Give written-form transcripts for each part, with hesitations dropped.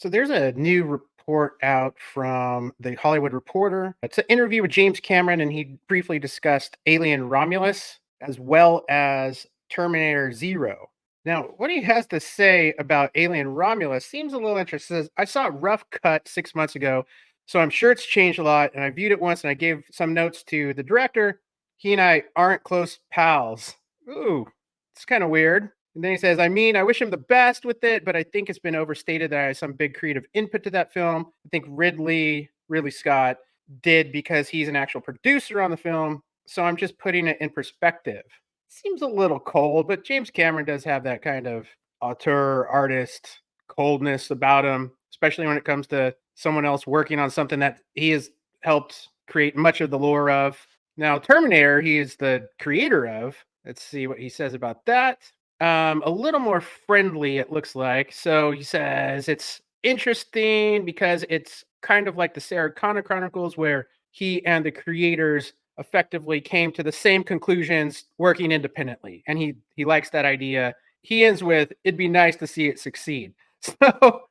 So there's a new report out from the Hollywood Reporter. It's an interview with James Cameron, and he briefly discussed Alien Romulus as well as Terminator Zero. Now, what he has to say about Alien Romulus seems a little interesting. Says, I saw a rough cut 6 months ago, so I'm sure it's changed a lot. And I viewed it once, and I gave some notes to the director. He and I aren't close pals. Ooh, it's kind of weird. And then he says, I mean, I wish him the best with it, but I think it's been overstated that I had some big creative input to that film. I think Ridley Scott, did because he's an actual producer on the film. So I'm just putting it in perspective. Seems a little cold, but James Cameron does have that kind of auteur artist coldness about him, especially when it comes to someone else working on something that he has helped create much of the lore of. Now, Terminator, he is the creator of. Let's see what he says about that. A little more friendly, it looks like. So he says it's interesting because it's kind of like the Sarah Connor Chronicles, where he and the creators effectively came to the same conclusions working independently. And he likes that idea. He ends with, it'd be nice to see it succeed. So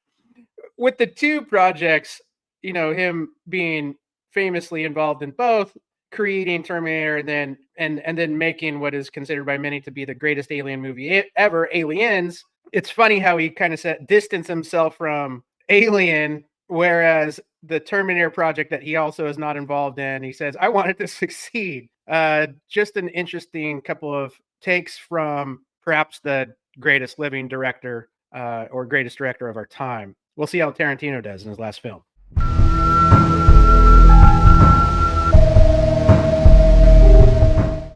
with the two projects, him being famously involved in both, creating Terminator and then making what is considered by many to be the greatest alien movie ever, Aliens. It's funny how he kind of distanced himself from Alien, whereas the Terminator project that he also is not involved in, he says, I want it to succeed. Just an interesting couple of takes from perhaps the greatest living director or greatest director of our time. We'll see how Tarantino does in his last film.